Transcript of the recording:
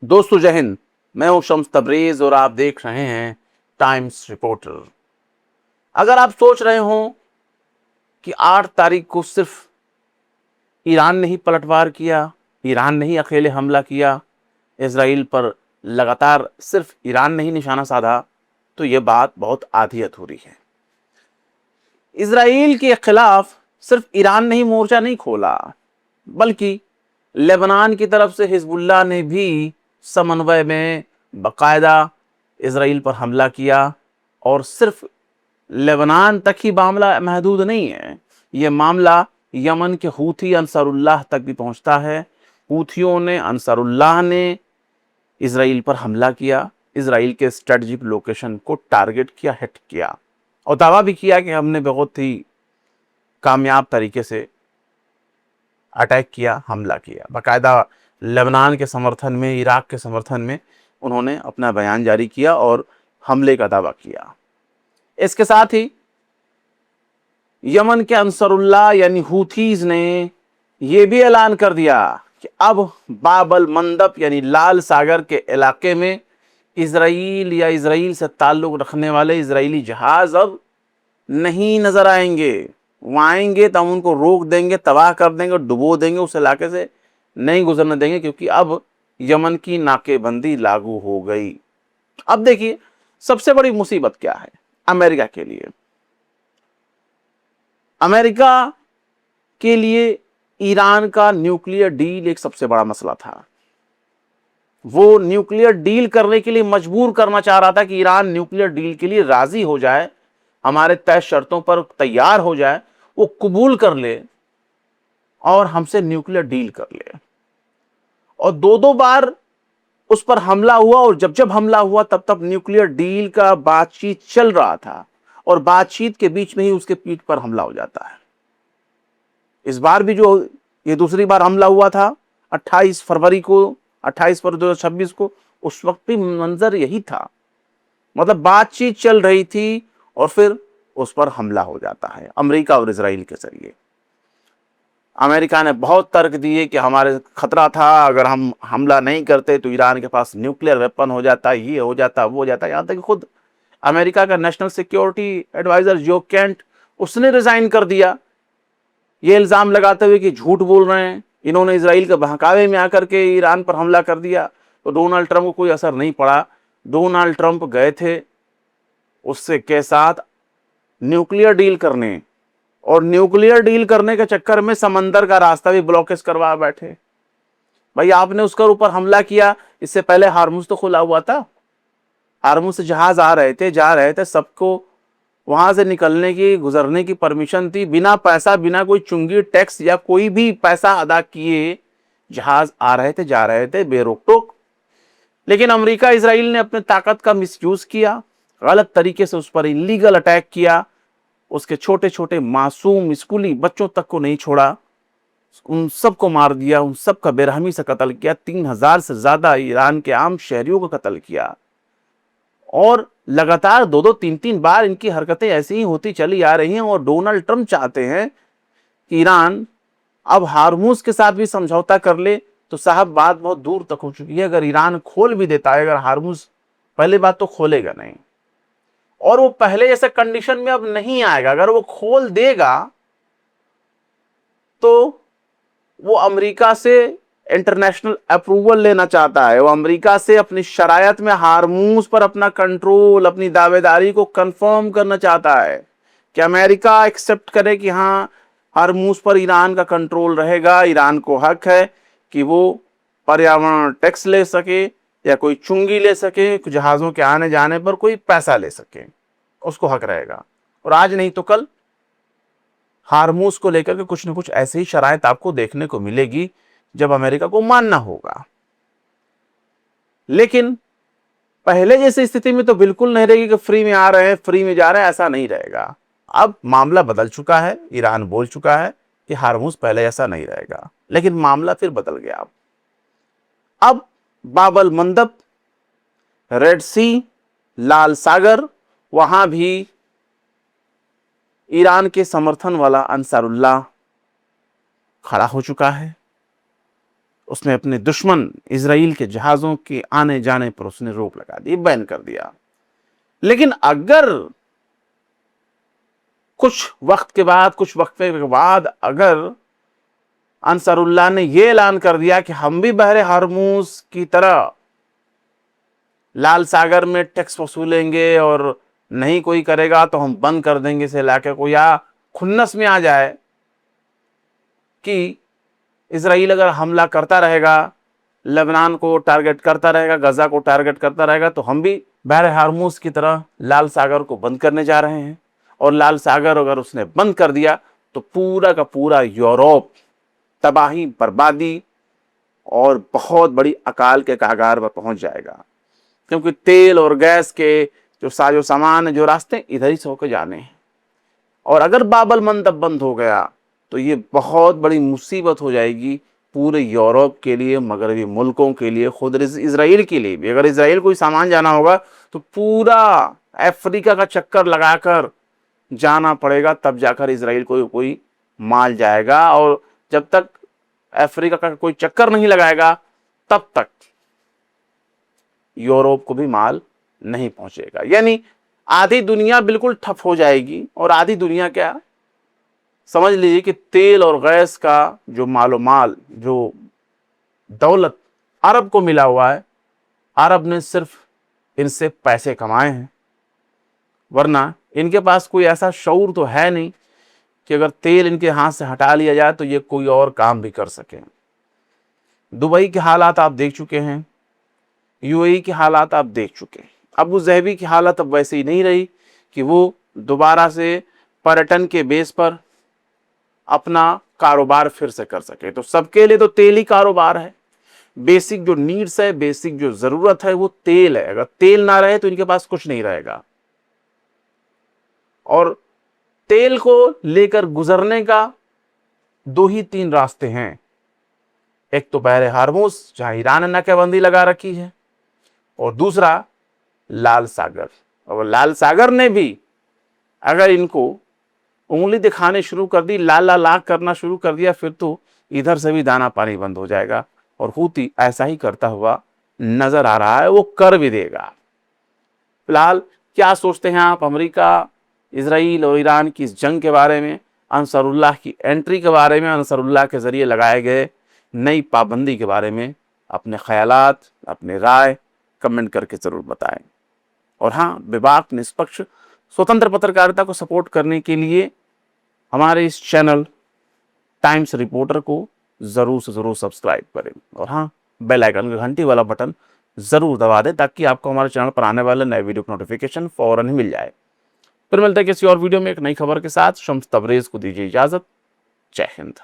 दोस्तों जय हिंद। मैं हूं शम्स तबरेज और आप देख रहे हैं टाइम्स रिपोर्टर। अगर आप सोच रहे हो कि 8 तारीख को सिर्फ ईरान ने ही पलटवार किया, ईरान ने ही अकेले हमला किया, इजराइल पर लगातार सिर्फ ईरान ने ही निशाना साधा, तो यह बात बहुत आधी अधूरी है। इजराइल के खिलाफ सिर्फ ईरान ने ही मोर्चा नहीं खोला, बल्कि लेबनान की तरफ से हिजबुल्लाह ने भी समन्वय में बाकायदा इजराइल पर हमला किया। और सिर्फ लेबनान तक ही मामला महदूद नहीं है, यह मामला यमन के हूथी अंसारुल्लाह तक भी पहुंचता है। हूथियों ने, अंसारुल्लाह ने इजराइल पर हमला किया, इजराइल के स्ट्रेटजिक लोकेशन को टारगेट किया, हिट किया और दावा भी किया कि हमने बहुत ही कामयाब तरीके से अटैक किया, हमला किया। बाकायदा लेबनान के समर्थन में, इराक के समर्थन में उन्होंने अपना बयान जारी किया और हमले का दावा किया। इसके साथ ही यमन के अंसरुल्लाह यानी हूथीज ने यह भी ऐलान कर दिया कि अब बाबल मंदब यानी लाल सागर के इलाके में इजराइल या इजराइल से ताल्लुक रखने वाले इजरायली जहाज अब नहीं नजर आएंगे। वहां आएंगे तो हम उनको रोक देंगे, तबाह कर देंगे, डुबो देंगे, उस इलाके से नहीं गुजरने देंगे, क्योंकि अब यमन की नाकेबंदी लागू हो गई। अब देखिए सबसे बड़ी मुसीबत क्या है अमेरिका के लिए। अमेरिका के लिए ईरान का न्यूक्लियर डील एक सबसे बड़ा मसला था। वो न्यूक्लियर डील करने के लिए मजबूर करना चाह रहा था कि ईरान न्यूक्लियर डील के लिए राजी हो जाए, हमारे तय शर्तों पर तैयार हो जाए, वो कबूल कर ले और हमसे न्यूक्लियर डील कर ले। और दो दो बार उस पर हमला हुआ, और जब जब हमला हुआ तब तब न्यूक्लियर डील का बातचीत चल रहा था और बातचीत के बीच में ही उसके पीठ पर हमला हो जाता है। इस बार भी जो ये दूसरी बार हमला हुआ था 28 फरवरी को, 28 फरवरी 2026 को, उस वक्त भी मंजर यही था। मतलब बातचीत चल रही थी और फिर उस पर हमला हो जाता है अमेरिका और इजराइल के जरिए। अमेरिका ने बहुत तर्क दिए कि हमारे खतरा था, अगर हम हमला नहीं करते तो ईरान के पास न्यूक्लियर वेपन हो जाता, ये हो जाता, वो हो जाता। यहां तक कि खुद अमेरिका का नेशनल सिक्योरिटी एडवाइजर जो केंट, उसने रिजाइन कर दिया, ये इल्जाम लगाते हुए कि झूठ बोल रहे हैं, इन्होंने इजराइल के बहकावे में आकर के ईरान पर हमला कर दिया। तो डोनाल्ड ट्रंप को कोई असर नहीं पड़ा। डोनाल्ड ट्रंप गए थे उससे के साथ न्यूक्लियर डील करने, और न्यूक्लियर डील करने के चक्कर में समंदर का रास्ता भी ब्लॉकेज करवा बैठे। भाई आपने उसके ऊपर हमला किया, इससे पहले हार्मुज तो खुला हुआ था, हार्मुज से जहाज आ रहे थे, जा रहे थे, सबको वहां से निकलने की, गुजरने की परमिशन थी, बिना पैसा, बिना कोई चुंगी टैक्स या कोई भी पैसा अदा किए जहाज आ रहे थे, जा रहे थे बेरोक टोक। लेकिन अमेरिका, इजराइल ने अपने ताकत का मिसयूज किया, गलत तरीके से उस पर इलीगल अटैक किया, उसके छोटे छोटे मासूम स्कूली बच्चों तक को नहीं छोड़ा, उन सबको मार दिया, उन सबका बेरहमी से कत्ल किया। 3000 से ज्यादा ईरान के आम शहरियों को कत्ल किया। और लगातार दो दो तीन तीन बार इनकी हरकतें ऐसी ही होती चली आ रही हैं। और डोनाल्ड ट्रंप चाहते हैं कि ईरान अब हार्मुज के साथ भी समझौता कर ले। तो साहब बात बहुत दूर तक हो चुकी है। अगर ईरान खोल भी देता है, अगर हार्मुज, पहले बात तो खोलेगा नहीं, और वो पहले जैसे कंडीशन में अब नहीं आएगा। अगर वो खोल देगा तो वो अमेरिका से इंटरनेशनल अप्रूवल लेना चाहता है, वो अमेरिका से अपनी शरायत में हार्मूज पर अपना कंट्रोल, अपनी दावेदारी को कंफर्म करना चाहता है कि अमेरिका एक्सेप्ट करे कि हाँ, हार्मूज पर ईरान का कंट्रोल रहेगा। ईरान को हक है कि वो पर्यावरण टैक्स ले सके या कोई चुंगी ले सके, जहाजों के आने जाने पर कोई पैसा ले सके, उसको हक रहेगा। और आज नहीं तो कल हार्मूज को लेकर के कुछ न कुछ ऐसी ही शरायत आपको देखने को मिलेगी जब अमेरिका को मानना होगा। लेकिन पहले जैसी स्थिति में तो बिल्कुल नहीं रहेगी कि फ्री में आ रहे हैं, फ्री में जा रहे हैं, ऐसा नहीं रहेगा। अब मामला बदल चुका है, ईरान बोल चुका है कि हार्मूज पहले ऐसा नहीं रहेगा, लेकिन मामला फिर बदल गया। अब बाबल मंदब, रेड सी, लाल सागर, वहां भी ईरान के समर्थन वाला अंसारुल्लाह खड़ा हो चुका है। उसने अपने दुश्मन इजराइल के जहाज़ों के आने जाने पर उसने रोक लगा दी, बैन कर दिया। लेकिन अगर कुछ वक्त के बाद, कुछ वक्फे के बाद अगर अंसारुल्लाह ने यह ऐलान कर दिया कि हम भी बहरे हरमुज की तरह लाल सागर में टैक्स वसूलेंगे और नहीं कोई करेगा तो हम बंद कर देंगे इस इलाके को, या खुन्नस में आ जाए कि इजराइल अगर हमला करता रहेगा, लेबनान को टारगेट करता रहेगा, गजा को टारगेट करता रहेगा, तो हम भी बहरे हरमुज की तरह लाल सागर को बंद करने जा रहे हैं। और लाल सागर अगर उसने बंद कर दिया तो पूरा का पूरा यूरोप तबाही, बर्बादी और बहुत बड़ी अकाल के कागार पर पहुंच जाएगा, क्योंकि तेल और गैस के जो साजो सामान है, जो रास्ते इधर ही से होकर जाने हैं। और अगर बाबल मंदब बंद हो गया तो ये बहुत बड़ी मुसीबत हो जाएगी पूरे यूरोप के लिए, मगरबी मुल्कों के लिए, खुद इजराइल के लिए भी। अगर इजराइल कोई सामान जाना होगा तो पूरा अफ्रीका का चक्कर लगाकर जाना पड़ेगा, तब जाकर इजराइल को कोई माल जाएगा। और जब तक अफ्रीका का कोई चक्कर नहीं लगाएगा तब तक यूरोप को भी माल नहीं पहुंचेगा। यानी आधी दुनिया बिल्कुल ठप हो जाएगी। और आधी दुनिया क्या, समझ लीजिए कि तेल और गैस का जो मालो माल, जो दौलत अरब को मिला हुआ है, अरब ने सिर्फ इनसे पैसे कमाए हैं, वरना इनके पास कोई ऐसा शऊर तो है नहीं कि अगर तेल इनके हाथ से हटा लिया जाए तो ये कोई और काम भी कर सके। दुबई के हालात आप देख चुके हैं, यूएई के हालात आप देख चुके हैं। अबू ज़हबी की हालत अब वैसे ही नहीं रही कि वो दोबारा से पर्यटन के बेस पर अपना कारोबार फिर से कर सके। तो सबके लिए तो तेल ही कारोबार है। बेसिक जो नीड्स है, बेसिक जो जरूरत है वो तेल है। अगर तेल ना रहे तो इनके पास कुछ नहीं रहेगा। और तेल को लेकर गुजरने का 2 ही 3 रास्ते हैं। एक तो बहरे हरमुज जहां ईरान ने नाकेबंदी लगा रखी है, और दूसरा लाल सागर। और लाल सागर ने भी अगर इनको उंगली दिखाने शुरू कर दी, लाल लाल आग करना शुरू कर दिया, फिर तो इधर से भी दाना पानी बंद हो जाएगा। और हूती ऐसा ही करता हुआ नजर आ रहा है, वो कर भी देगा। फिलहाल क्या सोचते हैं आप अमेरिका, इजराइल और ईरान की इस जंग के बारे में, अंसारुल्लाह की एंट्री के बारे में, अंसारुल्लाह के जरिए लगाए गए नई पाबंदी के बारे में? अपने ख्यालात, अपने राय कमेंट करके जरूर बताएं। और हाँ, बेबाक, निष्पक्ष, स्वतंत्र पत्रकारिता को सपोर्ट करने के लिए हमारे इस चैनल टाइम्स रिपोर्टर को जरूर से जरूर सब्सक्राइब करें। और हाँ, बेल आइकन, घंटी वाला बटन जरूर दबा दें ताकि आपको हमारे चैनल पर आने वाले नए वीडियो की नोटिफिकेशन फौरन ही मिल जाए। फिर मिलते हैं किसी और वीडियो में एक नई खबर के साथ। शम्स तबरेज को दीजिए इजाजत। जय हिंद।